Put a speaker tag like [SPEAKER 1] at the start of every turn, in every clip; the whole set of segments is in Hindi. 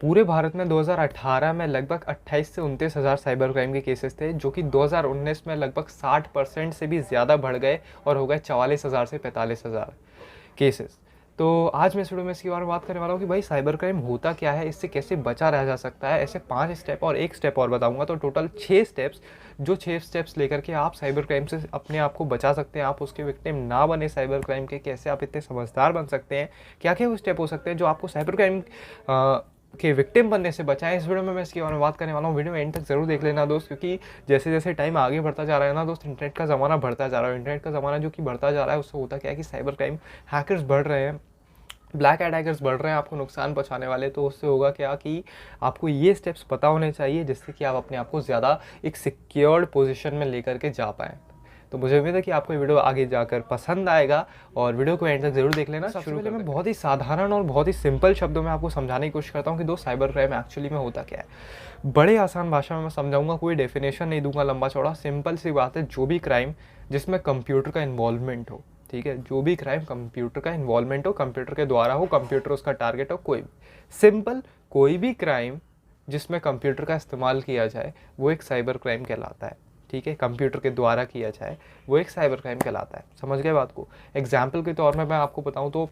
[SPEAKER 1] पूरे भारत में 2018 में लगभग 28 से 29 हज़ार साइबर क्राइम के केसेस थे, जो कि 2019 में लगभग 60% से भी ज़्यादा बढ़ गए और हो गए 44 हज़ार से 45 हज़ार केसेस। तो आज मैं इस वीडियो में इसके बारे में बात करने वाला हूँ कि भाई साइबर क्राइम होता क्या है, इससे कैसे बचा रहा जा सकता है। ऐसे 5 स्टेप और एक स्टेप और बताऊंगा, तो टोटल 6 स्टेप्स, जो 6 स्टेप्स लेकर के आप साइबर क्राइम से अपने आप को बचा सकते हैं, आप उसके विक्टिम ना बने साइबर क्राइम के, कैसे आप इतने समझदार बन सकते हैं, क्या क्या वो स्टेप हो सकते हैं जो आपको साइबर क्राइम के विक्टिम बनने से बचाएं। इस वीडियो में मैं इसके बारे में बात करने वाला हूँ। वीडियो में एंड तक जरूर देख लेना दोस्त, क्योंकि जैसे जैसे टाइम आगे बढ़ता जा रहा है ना दोस्त, इंटरनेट का ज़माना बढ़ता जा रहा है। इंटरनेट का ज़माना जो कि बढ़ता जा रहा है, उससे होता क्या है कि साइबर क्राइम हैकर्स बढ़ रहे हैं, ब्लैक हैट हैकर्स बढ़ रहे हैं आपको नुकसान पहुंचाने वाले। तो उससे होगा क्या कि आपको ये स्टेप्स पता होने चाहिए, जिससे कि आप अपने आप को ज़्यादा एक सिक्योर्ड पोजीशन में लेकर के जा पाएँ। तो मुझे उम्मीद है कि आपको ये वीडियो आगे जाकर पसंद आएगा और वीडियो को एंड तक जरूर देख लेना। सबसे पहले मैं बहुत ही साधारण और बहुत ही सिंपल शब्दों में आपको समझाने की कोशिश करता हूँ कि दोस्त साइबर क्राइम एक्चुअली में होता क्या है। बड़े आसान भाषा में मैं समझाऊंगा, कोई डेफिनेशन नहीं दूंगा लंबा चौड़ा। सिंपल सी बात है, जो भी क्राइम जिसमें कंप्यूटर का इन्वॉल्वमेंट हो, ठीक है, जो भी क्राइम कंप्यूटर का इन्वॉल्वमेंट हो, कंप्यूटर के द्वारा हो, कंप्यूटर उसका टारगेट हो, कोई भी सिंपल कोई भी क्राइम जिसमें कंप्यूटर का इस्तेमाल किया जाए, वो एक साइबर क्राइम कहलाता है। ठीक है, कंप्यूटर के द्वारा किया जाए वो एक साइबर क्राइम कहलाता है। समझ गए बात को। एग्जाम्पल के तौर में मैं आपको बताऊं तो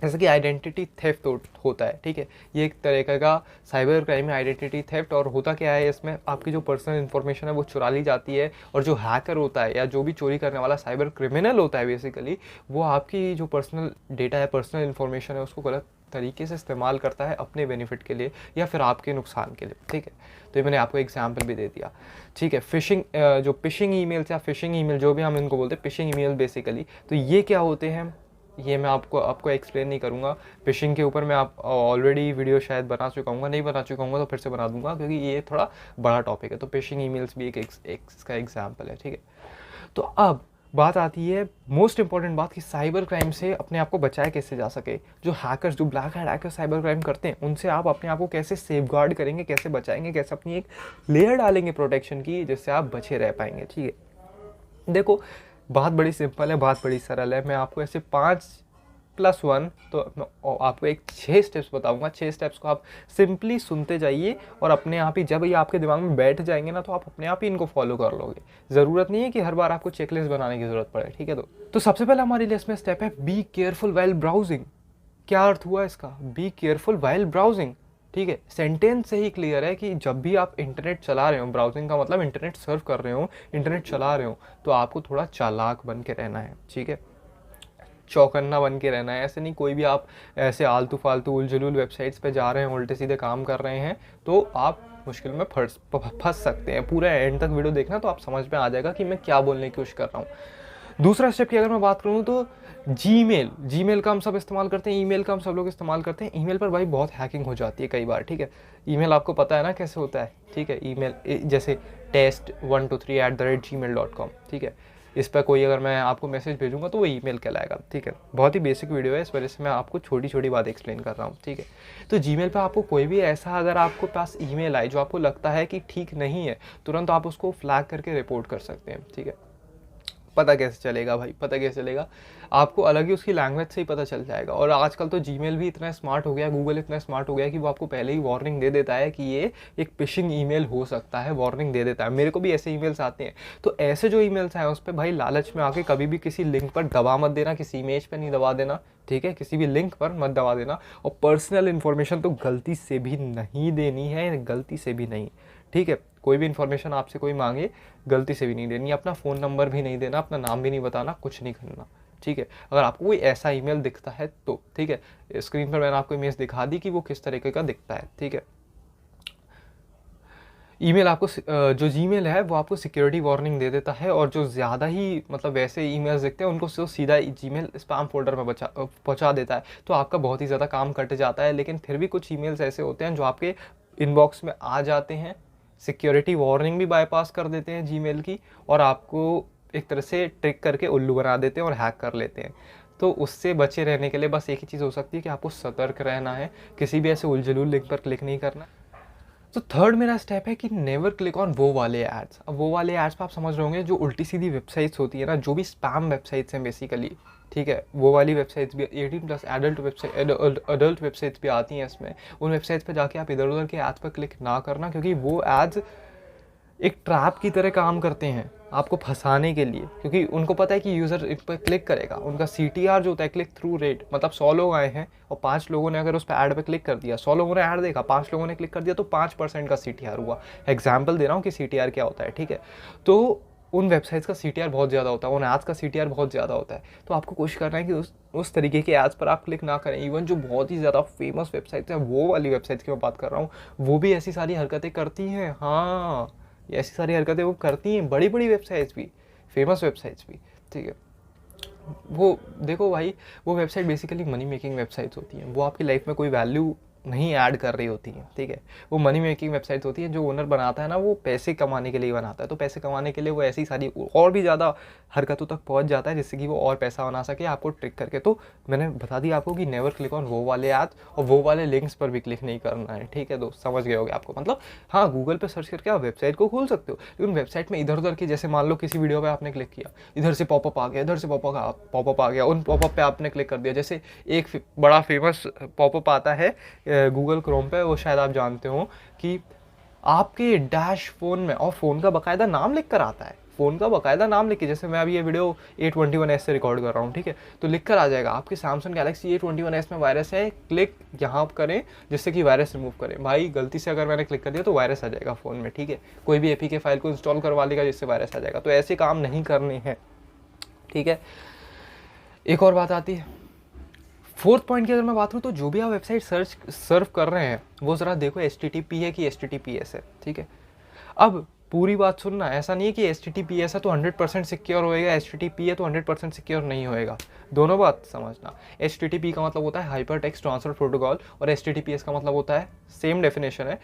[SPEAKER 1] जैसे कि आइडेंटिटी थेफ्ट होता है, ठीक है, ये एक तरीके का साइबर क्राइम है, आइडेंटिटी थेफ्ट। और होता क्या है, इसमें आपकी जो पर्सनल इन्फॉर्मेशन है वो चुरा ली जाती है, और जो हैकर होता है या जो भी चोरी करने वाला साइबर क्रिमिनल होता है बेसिकली, वो आपकी जो पर्सनल डेटा है, पर्सनल इन्फॉर्मेशन है, उसको गलत तरीके से इस्तेमाल करता है अपने बेनिफिट के लिए या फिर आपके नुकसान के लिए। ठीक है, तो ये मैंने आपको एग्जाम्पल भी दे दिया। ठीक है, फिशिंग, जो फिशिंग ईमेल्स या फिशिंग ईमेल जो भी हम इनको बोलते हैं, फिशिंग ईमेल बेसिकली, तो ये क्या होते हैं ये मैं आपको एक्सप्लेन नहीं करूँगा। फिशिंग के ऊपर मैं आप ऑलरेडी वीडियो शायद बना चुका हूँ, नहीं बना चुका हूँ तो फिर से बना दूंगा, क्योंकि ये थोड़ा बड़ा टॉपिक है। तो फिशिंग ईमेल्स भी एक इसका एग्जाम्पल है। ठीक है, तो अब बात आती है मोस्ट इंपॉर्टेंट बात कि साइबर क्राइम से अपने आप को बचाए कैसे जा सके। जो हैकर्स, जो black hat hackers cyber crime करते हैं, उनसे आप अपने आप को कैसे सेफगार्ड करेंगे, कैसे बचाएंगे, कैसे अपनी एक लेयर डालेंगे प्रोटेक्शन की, जिससे आप बचे रह पाएंगे। ठीक है, देखो बात बड़ी सिंपल है, बात बड़ी सरल है। मैं आपको ऐसे 5+1, तो आपको एक 6 स्टेप्स बताऊंगा। 6 स्टेप्स को आप सिंपली सुनते जाइए और अपने आप ही जब ये आपके दिमाग में बैठ जाएंगे ना, तो आप अपने आप ही इनको फॉलो कर लोगे। ज़रूरत नहीं है कि हर बार आपको चेकलिस्ट बनाने की ज़रूरत पड़े। ठीक है, तो सबसे पहला हमारी लिस्ट में स्टेप है बी केयरफुल वाइल ब्राउजिंग। क्या अर्थ हुआ इसका? Be careful while browsing. ठीक है, सेंटेंस से ही क्लियर है कि जब भी आप इंटरनेट चला रहे हो, ब्राउजिंग का मतलब इंटरनेट सर्फ कर रहे हो, इंटरनेट चला रहे हो, तो आपको थोड़ा चालाक बन के रहना है। ठीक है, चौकन्ना बन के रहना है। ऐसे नहीं कोई भी आप ऐसे आलतू फालतू उलझुल वेबसाइट्स पे जा रहे हैं, उल्टे सीधे काम कर रहे हैं, तो आप मुश्किल में फंस सकते हैं। पूरा एंड तक वीडियो देखना, तो आप समझ में आ जाएगा कि मैं क्या बोलने की कोशिश कर रहा हूँ। दूसरा स्टेप की अगर मैं बात करूँ तो जीमेल का हम सब इस्तेमाल करते हैं, ईमेल का हम सब लोग इस्तेमाल करते हैं। ईमेल पर भाई बहुत हैकिंग हो जाती है कई बार। ठीक है, ईमेल आपको पता है ना कैसे होता है। ठीक है, ईमेल जैसे test123@gmail.com। ठीक है, इस पर कोई अगर मैं आपको मैसेज भेजूंगा तो वो ईमेल कहलाएगा। ठीक है, बहुत ही बेसिक वीडियो है, इस वजह से मैं आपको छोटी छोटी बात एक्सप्लेन कर रहा हूँ। ठीक है, तो जीमेल पे आपको कोई भी ऐसा अगर आपको पास ईमेल आए जो आपको लगता है कि ठीक नहीं है, तुरंत आप उसको फ्लैग करके रिपोर्ट कर सकते हैं। ठीक है, पता कैसे चलेगा भाई? पता कैसे चलेगा? आपको अलग ही उसकी लैंग्वेज से ही पता चल जाएगा। और आजकल तो जीमेल भी इतना स्मार्ट हो गया, गूगल इतना स्मार्ट हो गया कि वो आपको पहले ही वार्निंग दे देता है कि ये एक फिशिंग ईमेल हो सकता है, वार्निंग दे देता है। मेरे को भी ऐसे ईमेल्स आते हैं। तो ऐसे जो ईमेल्स आए उस पर भाई लालच में आके कभी भी किसी लिंक पर दबा मत देना, किसी इमेज पर नहीं दबा देना। ठीक है, किसी भी लिंक पर मत दबा देना। और पर्सनल इन्फॉर्मेशन तो गलती से भी नहीं देनी है, गलती से भी नहीं। ठीक है, कोई भी इन्फॉर्मेशन आपसे कोई मांगे, गलती से भी नहीं देनी। अपना फ़ोन नंबर भी नहीं देना, अपना नाम भी नहीं बताना, कुछ नहीं करना। ठीक है, अगर आपको कोई ऐसा ईमेल दिखता है तो ठीक है, स्क्रीन पर मैंने आपको इमेज दिखा दी कि वो किस तरीके का दिखता है। ठीक है, ईमेल आपको जो जीमेल है वो आपको सिक्योरिटी वार्निंग दे देता है, और जो ज़्यादा ही मतलब वैसे ईमेल्स दिखते हैं उनको सीधा जीमेल स्पैम फोल्डर में पहुंचा देता है। तो आपका बहुत ही ज़्यादा काम कट जाता है। लेकिन फिर भी कुछ ईमेल्स ऐसे होते हैं जो आपके इनबॉक्स में आ जाते हैं, सिक्योरिटी वार्निंग भी बाईपास कर देते हैं जीमेल की, और आपको एक तरह से ट्रिक करके उल्लू बना देते हैं और हैक कर लेते हैं। तो उससे बचे रहने के लिए बस एक ही चीज़ हो सकती है कि आपको सतर्क रहना है, किसी भी ऐसे उलझुल लिंक पर क्लिक नहीं करना। तो थर्ड मेरा स्टेप है कि नेवर क्लिक ऑन वो वाले एड्स। अब वो वाले एड्स पर आप समझ रहे होंगे जो उल्टी सीधी वेबसाइट्स होती है ना, जो भी स्पैम वेबसाइट्स हैं बेसिकली, ठीक है, वो वाली वेबसाइट्स भी 18+ एडल्ट वेबसाइट्स भी आती हैं इसमें। उन वेबसाइट्स पे जाके आप इधर उधर के एड्स पर क्लिक ना करना, क्योंकि वो एड्स एक ट्रैप की तरह काम करते हैं आपको फंसाने के लिए, क्योंकि उनको पता है कि यूज़र इन पर क्लिक करेगा। उनका CTR जो होता है, क्लिक थ्रू रेट, मतलब 100 लोग आए हैं और 5 लोगों ने अगर उस पर ऐड पे क्लिक कर दिया, 100 लोगों ने ऐड देखा, 5 लोगों ने क्लिक कर दिया, तो 5% का CTR हुआ। एग्जाम्पल दे रहा हूँ कि CTR क्या होता है, ठीक है। तो उन वेबसाइट्स का CTR बहुत ज़्यादा होता है, उन एड्स का CTR बहुत ज़्यादा होता है। तो आपको कोशिश करना है कि उस तरीके के एड्स पर आप क्लिक ना करें। इवन जो बहुत ही ज़्यादा फेमस वेबसाइट्स हैं, वो वाली वेबसाइट्स की मैं बात कर रहा हूँ, वो भी ऐसी सारी हरकतें करती हैं। हाँ, ये ऐसी सारी हरकतें वो करती हैं, बड़ी बड़ी वेबसाइट्स भी, फेमस वेबसाइट्स भी, ठीक है। वो देखो भाई, वो website basically money making websites होती हैं, वो आपकी लाइफ में कोई वैल्यू नहीं ऐड कर रही होती हैं, ठीक है। वो मनी मेकिंग वेबसाइट्स होती हैं, जो ओनर बनाता है ना, वो पैसे कमाने के लिए बनाता है। तो पैसे कमाने के लिए वो ऐसी सारी और भी ज़्यादा हरकतों तक पहुंच जाता है, जिससे कि वो और पैसा बना सके आपको ट्रिक करके। तो मैंने बता दिया आपको कि नेवर क्लिक ऑन वो वाले एड्स, और वो वाले लिंक्स पर भी क्लिक नहीं करना है, ठीक है दोस्त, समझ गए होगे आपको। मतलब हाँ, गूगल पर सर्च करके आप वेबसाइट को खोल सकते हो, लेकिन वेबसाइट में इधर उधर की, जैसे मान लो किसी वीडियो पर आपने क्लिक किया, इधर से पॉपअप आ गया, इधर से पॉपअप आ गया, उन पॉपअप पे आपने क्लिक कर दिया। जैसे एक बड़ा फेमस पॉपअप आता है गूगल क्रोम पे, वो शायद आप जानते हो, कि आपके डैश फोन में, और फ़ोन का बाकायदा नाम लिख कर आता है, फ़ोन का बाकायदा नाम लिख के, जैसे मैं अभी ये वीडियो A21s से रिकॉर्ड कर रहा हूँ, ठीक है, तो लिख कर आ जाएगा आपके सैमसंग गैलेक्सी A21s में वायरस है, क्लिक यहाँ करें जिससे कि वायरस रिमूव करें। भाई गलती से अगर मैंने क्लिक कर दिया तो वायरस आ जाएगा फ़ोन में, ठीक है। कोई भी APK फाइल को इंस्टॉल करवा लेगा जिससे वायरस आ जाएगा। तो ऐसे काम नहीं करने हैं, ठीक है। एक और बात आती है, फोर्थ पॉइंट की अगर मैं बात करूँ, तो जो भी आप वेबसाइट सर्व कर रहे हैं, वो ज़रा देखो HTTP है कि HTTPS है, ठीक है। अब पूरी बात सुनना, ऐसा नहीं है कि HTTPS है तो 100% सिक्योर होएगा, HTTP है तो 100% सिक्योर नहीं होएगा। दोनों बात समझना। HTTP का मतलब होता है हाइपर टेक्स्ट ट्रांसफर प्रोटोकॉल, और HTTPS का मतलब होता है, सेम डेफिनेशन है,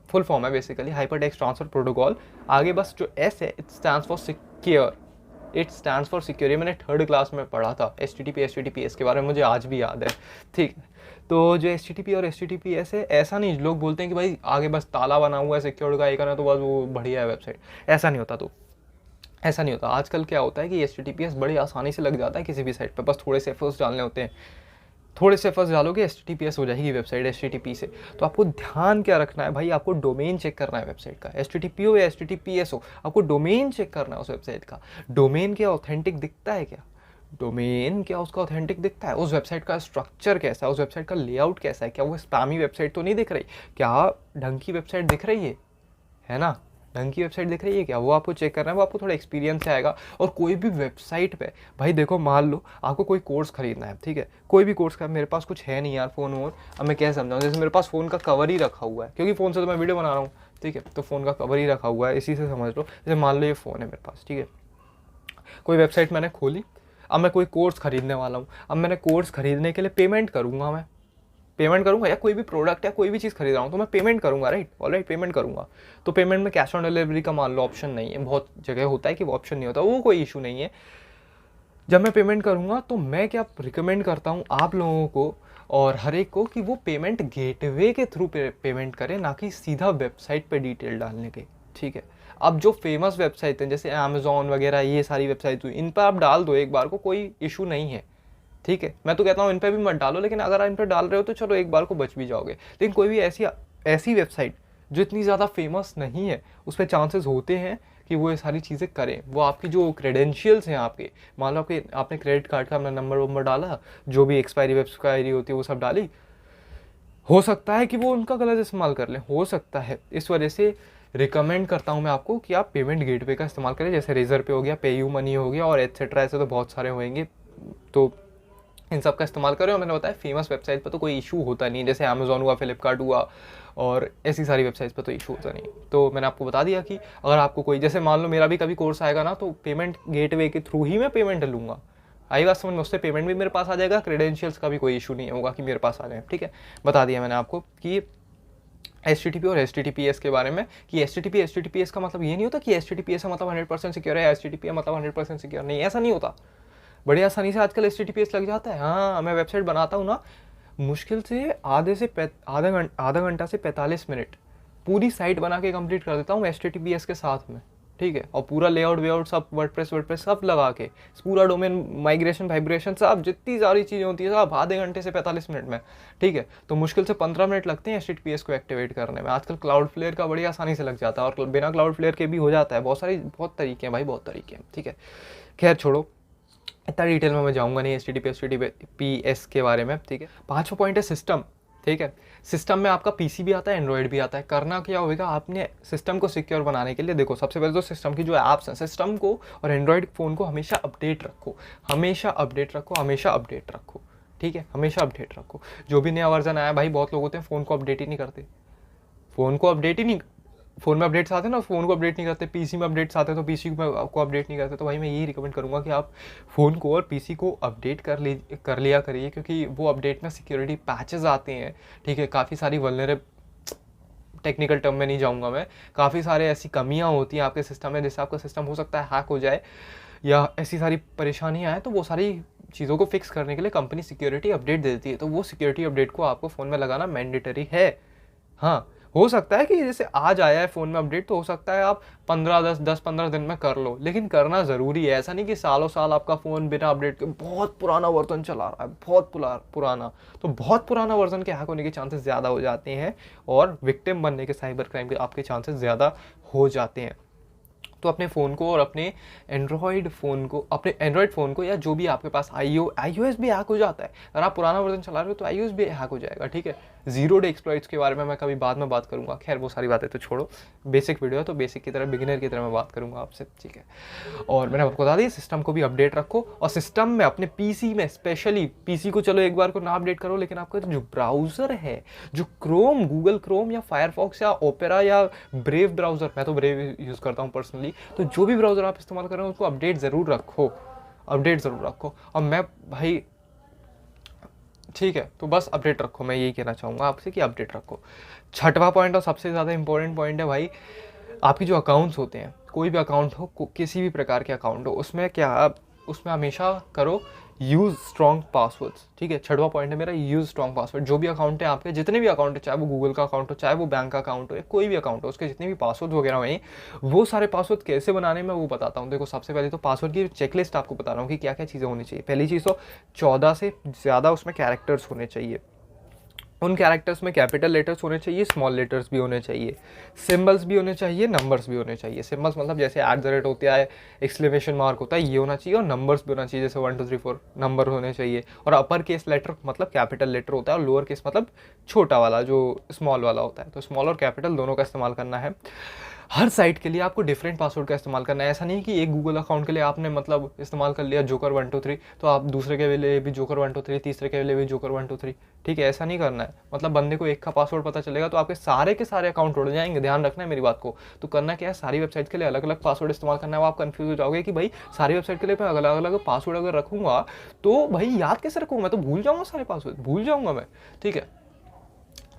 [SPEAKER 1] फुल फॉर्म है basically, hyper text transfer protocol. आगे बस जो S है, it stands for secure, it stands for secure. ये मैंने 3rd क्लास में पढ़ा था, HTTPS के बारे में मुझे आज भी याद है, ठीक है। तो जो HTTP और HTTPS है, ऐसा नहीं, लोग बोलते हैं कि भाई आगे बस ताला बना हुआ है सिक्योर का, एक करना तो बस वो बढ़िया है वेबसाइट, ऐसा नहीं होता। तो ऐसा नहीं होता। आजकल क्या होता है कि HTTPS बड़ी आसानी से लग जाता है किसी भी साइट पर, बस थोड़े से एफर्ट्स डालने होते हैं, थोड़े से एफर्ट्स डालोगे HTTPS हो जाएगी वेबसाइट HTTP से। तो आपको ध्यान क्या रखना है भाई, आपको डोमेन चेक करना है वेबसाइट का, HTTP हो या HTTPS हो, आपको डोमेन चेक करना है उस वेबसाइट का। डोमेन क्या ऑथेंटिक दिखता है क्या, डोमेन क्या उसका ऑथेंटिक दिखता है, उस वेबसाइट का स्ट्रक्चर कैसा है, उस वेबसाइट का लेआउट कैसा है, क्या वो स्पैमी वेबसाइट तो नहीं दिख रही, क्या ढंग की वेबसाइट दिख रही है ना, ढंग की वेबसाइट दिख रही है क्या, वो आपको चेक करना है। वो आपको थोड़ा एक्सपीरियंस से आएगा। और कोई भी वेबसाइट पे भाई देखो, मान लो आपको कोई कोर्स खरीदना है, ठीक है, कोई भी कोर्स का, मेरे पास कुछ है नहीं यार फ़ोन वोन, अब मैं क्या समझाऊँ, जैसे मेरे पास फ़ोन का कवर ही रखा हुआ है, क्योंकि फ़ोन से तो मैं वीडियो बना रहा हूँ, ठीक है, तो फ़ोन का कवर ही रखा हुआ है, इसी से समझ लो। जैसे मान लो ये फ़ोन है मेरे पास, ठीक है, कोई वेबसाइट मैंने खोली, अब मैं कोई कोर्स खरीदने वाला हूँ, अब मैंने कोर्स खरीदने के लिए पेमेंट करूँगा, मैं पेमेंट करूँगा, या कोई भी प्रोडक्ट या कोई भी चीज़ खरीद रहा हूँ तो मैं पेमेंट करूँगा, राइट, ऑलराइट, पेमेंट करूँगा। तो पेमेंट में कैश ऑन डिलीवरी का मान लो ऑप्शन नहीं है, बहुत जगह होता है कि वो ऑप्शन नहीं होता, वो कोई इशू नहीं है। जब मैं पेमेंट करूँगा तो मैं क्या रिकमेंड करता हूँ आप लोगों को और हर एक को, कि वो पेमेंट गेटवे के थ्रू पेमेंट करें, ना कि सीधा वेबसाइट पे डिटेल डालने के, ठीक है। अब जो फेमस वेबसाइट हैं जैसे अमेजोन वगैरह, ये सारी वेबसाइट हुई, इन पर आप डाल दो एक बार को, कोई इशू नहीं है, ठीक है। मैं तो कहता हूँ इन पे भी मत डालो, लेकिन अगर आप इन पे डाल रहे हो तो चलो एक बार को बच भी जाओगे। लेकिन कोई भी ऐसी वेबसाइट जो इतनी ज़्यादा फेमस नहीं है, उस पर चांसेस होते हैं कि वो ये सारी चीज़ें करें। वो आपकी जो क्रेडेंशियल्स हैं आपके, मान लो आपने क्रेडिट कार्ड का अपना नंबर डाला, जो भी एक्सपायरी वेबसायरी होती है वो सब डाली, हो सकता है कि वो उनका गलत इस्तेमाल कर लें, हो सकता है। इस वजह से रिकमेंड करता हूँ मैं आपको कि आप पेमेंट गेटवे का इस्तेमाल करें, जैसे रेजर पे हो गया, पेयू मनी हो गया, और एट्सेट्रा, ऐसे तो बहुत सारे होंगे, तो इन सब का इस्तेमाल करें। और मैंने बताया फेमस वेबसाइट पर तो कोई इशू होता नहीं है, जैसे अमेजोन हुआ, फ्लिपकार्ट हुआ, और ऐसी सारी वेबसाइट्स पर तो इशू होता नहीं। तो मैंने आपको बता दिया कि अगर आपको कोई, जैसे मान लो मेरा भी कभी कोर्स आएगा ना, तो पेमेंट गेटवे के थ्रू ही मैं पेमेंट लूँगा, आई बात समझ में, उससे पेमेंट भी मेरे पास आ जाएगा, क्रेडेंशियल्स का भी कोई इशू नहीं होगा कि मेरे पास आ जाए, ठीक है। बता दिया मैंने आपको कि HTTP और HTTPS के बारे में, कि HTTP HTTPS का मतलब ये नहीं होता कि HTTPS का मतलब 100% सिक्योर है, HTTP का मतलब 100% सिक्योर नहीं, ऐसा नहीं होता। बड़ी आसानी से आजकल HTTPS लग जाता है। हाँ, मैं वेबसाइट बनाता हूँ ना, मुश्किल से आधा घंटा से 45 मिनट पूरी साइट बना के कंप्लीट कर देता हूँ HTTPS के साथ में, ठीक है, और पूरा लेआउट वेआउट सब वर्डप्रेस सब लगा के पूरा डोमेन माइग्रेशन वाइब्रेशन सब जितनी सारी चीज़ें होती है सब आधे घंटे से 45 मिनट में। ठीक है, तो मुश्किल से 15 मिनट लगते हैं HTTPS को एक्टिवेट करने में। आजकल क्लाउडफ्लेयर का बड़ी आसानी से लग जाता है और बिना क्लाउडफ्लेयर के भी हो जाता है। बहुत तरीके हैं भाई, बहुत तरीके हैं। ठीक है, खैर छोड़ो, इतना डिटेल में मैं जाऊँगा नहीं HTTPS के बारे में। ठीक है, 5वां पॉइंट है सिस्टम। ठीक है, सिस्टम में आपका पीसी भी आता है, एंड्रॉयड भी आता है। करना क्या होगा, आपने सिस्टम को सिक्योर बनाने के लिए देखो, सबसे पहले तो सिस्टम की जो ऐप्स हैं, सिस्टम को और एंड्रॉयड फ़ोन को हमेशा अपडेट रखो, हमेशा अपडेट रखो, हमेशा अपडेट रखो। ठीक है, हमेशा अपडेट रखो। जो भी नया वर्जन आया भाई, बहुत लोग होते हैं फ़ोन को अपडेट ही नहीं करते, फ़ोन को अपडेट ही नहीं, फ़ोन में अपडेट्स आते हैं ना, फ़ोन को अपडेट नहीं करते, पीसी में अपडेट्स आते हैं तो पीसी को अपडेट नहीं करते। तो भाई मैं यही रिकमेंड करूँगा कि आप फ़ोन को और पीसी को अपडेट कर लिया करिए, क्योंकि वो अपडेट में सिक्योरिटी पैचेस आते हैं। ठीक है, काफ़ी सारी टेक्निकल टर्म में नहीं जाऊँगा मैं, काफ़ी सारे ऐसी कमियाँ होती हैं आपके सिस्टम में जिससे आपका सिस्टम हो सकता है हैक हो जाए या ऐसी सारी परेशानियाँ आए। तो वो सारी चीज़ों को फिक्स करने के लिए कंपनी सिक्योरिटी अपडेट देती है। तो वो सिक्योरिटी अपडेट को आपको फ़ोन में लगाना मैंडेटरी है। हाँ, हो सकता है कि जैसे आज आया है फ़ोन में अपडेट, तो हो सकता है आप 10-15 दिन में कर लो, लेकिन करना ज़रूरी है। ऐसा नहीं कि सालों साल आपका फ़ोन बिना अपडेट के बहुत पुराना वर्जन चला रहा है, बहुत पुराना, तो बहुत पुराना वर्जन के हैक होने के चांसेस ज़्यादा हो जाते हैं और विक्टिम बनने के साइबर क्राइम के आपके चांसेस ज़्यादा हो जाते हैं। तो अपने फ़ोन को और अपने एंड्रॉयड फ़ोन को या जो भी आपके पास iOS भी हैक हो जाता है। अगर आप पुराना वर्जन चला रहे हो तो iOS भी हैक हो जाएगा। ठीक है, ज़ीरो डे एक्सप्लॉइट्स के बारे में मैं कभी बाद में बात करूँगा। खैर वो सारी बातें तो छोड़ो, बेसिक वीडियो है तो बेसिक की तरह, बिगिनर की तरह मैं बात करूँगा आपसे। ठीक है, और मैंने आपको बता दिया सिस्टम को भी अपडेट रखो, और सिस्टम में अपने पीसी में स्पेशली, पीसी को चलो एक बार को ना अपडेट करो, लेकिन आपका जो ब्राउज़र है, जो क्रोम, गूगल क्रोम या फायरफॉक्स या ओपेरा या ब्रेव ब्राउज़र, मैं तो ब्रेव यूज़ करता हूँ पर्सनली, तो जो भी ब्राउज़र आप इस्तेमाल कर रहे हो उसको अपडेट ज़रूर रखो, अपडेट ज़रूर रखो। और मैं भाई, ठीक है, तो बस अपडेट रखो, मैं यही कहना चाहूँगा आपसे कि अपडेट रखो। 6वां पॉइंट और सबसे ज़्यादा इंपॉर्टेंट पॉइंट है भाई, आपकी जो अकाउंट्स होते हैं, कोई भी अकाउंट हो, किसी भी प्रकार के अकाउंट हो, उसमें हमेशा करो यूज़ स्ट्रॉन्ग पासवर्ड्स। ठीक है, 6वां पॉइंट है मेरा, यूज़ स्ट्रॉन्ग पासवर्ड। जो भी अकाउंट है आपके, जितने भी अकाउंट है, चाहे वो गूगल का अकाउंट हो, चाहे वो बैंक का अकाउंट हो, या कोई भी अकाउंट हो, उसके जितने भी पासवर्ड वगैरह हैं, वो सारे पासवर्ड कैसे बनाने में वो बताता हूँ। देखो, सबसे पहले तो पासवर्ड की चेकलिस्ट आपको बता रहा हूँ कि क्या क्या चीज़ें होनी चाहिए। पहली चीज़ तो 14 से ज़्यादा उसमें कैरेक्टर्स होने चाहिए। उन कैरेक्टर्स में कैपिटल लेटर्स होने चाहिए, स्मॉल लेटर्स भी होने चाहिए, सिंबल्स भी होने चाहिए, नंबर्स भी होने चाहिए। सिंबल्स मतलब जैसे @ होता है, एक्सक्लेमेशन मार्क होता है, ये होना चाहिए, और नंबर्स भी होना चाहिए, जैसे 1 2 3 4 नंबर होने चाहिए। और अपर केस लेटर मतलब कैपिटल लेटर होता है, और लोअर केस मतलब छोटा वाला जो स्मॉल वाला होता है। तो स्मॉल और कैपिटल दोनों का इस्तेमाल करना है। हर साइट के लिए आपको डिफरेंट पासवर्ड का इस्तेमाल करना है। ऐसा नहीं कि एक गूगल अकाउंट के लिए आपने मतलब इस्तेमाल कर लिया जोकर 1 2 3, तो आप दूसरे के लिए भी जोकर 1 2 3, तीसरे के लिए भी जोकर 1 2 3। ठीक है, ऐसा नहीं करना है। मतलब बंदे को एक का पासवर्ड पता चलेगा तो आपके सारे के सारे अकाउंट उड़ जाएंगे। ध्यान रखना है मेरी बात को। तो करना क्या है, सारी वेबसाइट के लिए अलग अलग पासवर्ड इस्तेमाल करना है। वो आप कंफ्यूज हो जाओगे कि भाई सारी वेबसाइट के लिए मैं अलग अलग पासवर्ड अगर रखूंगा तो भाई याद कैसे रखूंगा, मैं तो भूल जाऊंगा, सारे पासवर्ड भूल जाऊंगा मैं। ठीक है,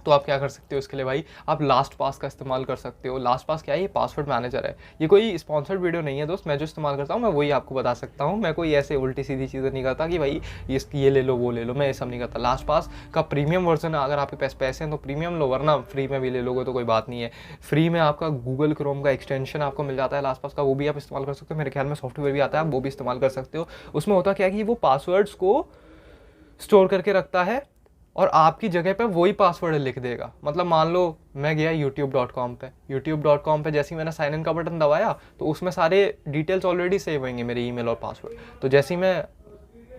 [SPEAKER 1] तो आप क्या कर सकते हो इसके लिए भाई, आप लास्ट पास का इस्तेमाल कर सकते हो। लास्ट पास क्या है, ये पासवर्ड मैनेजर है। ये कोई स्पॉन्सर्ड वीडियो नहीं है दोस्त, मैं जो इस्तेमाल करता हूँ मैं वही आपको बता सकता हूँ। मैं कोई ऐसे उल्टी सीधी चीज़ें नहीं करता कि भाई ये ले लो वो ले लो, मैं ये सब नहीं करता। लास्ट पास का प्रीमियम वर्जन है, अगर आपके पास पैसे हैं तो प्रीमियम लो, वरना फ्री में भी ले लोगे तो कोई बात नहीं है। फ्री में आपका गूगल क्रोम का एक्सटेंशन आपको मिल जाता है लास्ट पास का, वो भी आप इस्तेमाल कर सकते हो। मेरे ख्याल में सॉफ्टवेयर भी आता है, आप वो भी इस्तेमाल कर सकते हो। उसमें होता क्या है कि वो पासवर्ड्स को स्टोर करके रखता है और आपकी जगह पे वही पासवर्ड लिख देगा। मतलब मान लो मैं गया youtube.com पे जैसे ही मैंने साइन इन का बटन दबाया तो उसमें सारे डिटेल्स ऑलरेडी सेव होंगे, मेरे ईमेल और पासवर्ड। तो जैसे ही मैं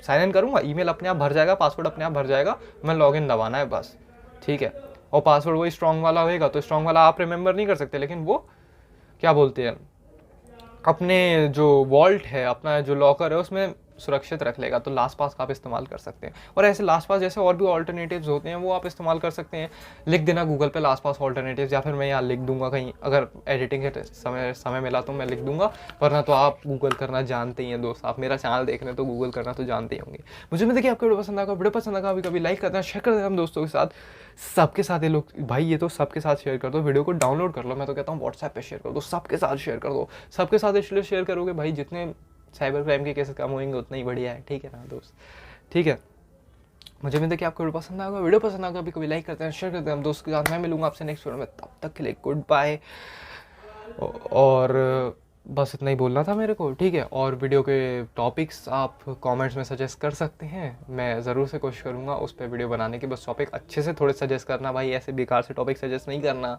[SPEAKER 1] साइन इन करूँगा, ईमेल अपने आप भर जाएगा, पासवर्ड अपने आप भर जाएगा, मैं लॉगिन दबाना है बस। ठीक है, और पासवर्ड वही स्ट्रॉन्ग वाला होएगा, तो स्ट्रॉन्ग वाला आप रिमेंबर नहीं कर सकते, लेकिन वो क्या बोलते हैं, अपने जो वॉल्ट है, अपना जो लॉकर है, उसमें सुरक्षित रख लेगा। तो लास्ट पास का आप इस्तेमाल कर सकते हैं। और ऐसे लास्ट पास जैसे और भी ऑल्टरनेटिव्स होते हैं वो आप इस्तेमाल कर सकते हैं। लिख देना गूगल पे लास्ट पास ऑल्टरनेटिव्स, या फिर मैं यहाँ लिख दूंगा कहीं, अगर एडिटिंग के समय मिला तो मैं लिख दूंगा, वरना तो आप गूगल करना जानते ही हैं दोस्त। आप मेरा चैनल देख रहे हैं तो गूगल करना तो जानते ही होंगे। मुझे देखिए आपको वीडियो पसंद आएगा, कभी लाइक करना, शेयर कर देना दोस्तों के साथ, सबके साथ। ये लोग भाई, ये तो सबके साथ शेयर कर दो, वीडियो को डाउनलोड कर लो। मैं तो कहता हूँ व्हाट्सएप पे शेयर कर दो, सबके साथ शेयर कर दो। सबके साथ इसलिए शेयर करोगे भाई, जितने साइबर क्राइम के केसेस कम होंगे उतना ही बढ़िया है। ठीक है ना दोस्त, ठीक है। मुझे उम्मीद है कि आपको वीडियो पसंद आएगा। वीडियो पसंद आएगा कभी लाइक करते हैं, शेयर करते हैं दोस्त के साथ। मैं मिलूंगा आपसे नेक्स्ट वीडियो में, तब तक के लिए गुड बाय। और बस इतना ही बोलना था मेरे को, ठीक है। और वीडियो के टॉपिक्स आप कमेंट्स में सजेस्ट कर सकते हैं, मैं ज़रूर से कोशिश करूँगा उस पर वीडियो बनाने की। बस टॉपिक अच्छे से थोड़े सजेस्ट करना भाई, ऐसे बेकार से टॉपिक सजेस्ट नहीं करना,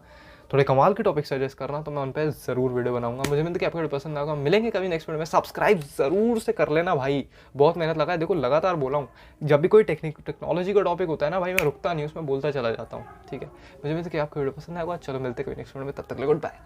[SPEAKER 1] थोड़े कमाल के टॉपिक सजेस्ट करना, तो मैं उन पर ज़रूर वीडियो बनाऊंगा। मुझे मिलता है कि आपको वीडियो पसंद आएगा। मिलेंगे कभी नेक्स्ट वीडियो में। सब्सक्राइब ज़रूर से कर लेना भाई, बहुत मेहनत लगा है, देखो लगातार बोला हूँ। जब भी कोई टेक्नोलॉजी का टॉपिक होता है ना भाई, मैं रुकता नहीं, उसमें बोलता चला जाता हूँ, ठीक है। मुझे मिलता है कि आपको वीडियो पसंद आएगा। चलो मिलते हैं कभी नेक्स्ट वीडियो में, तब तक के लिए गुड बाय।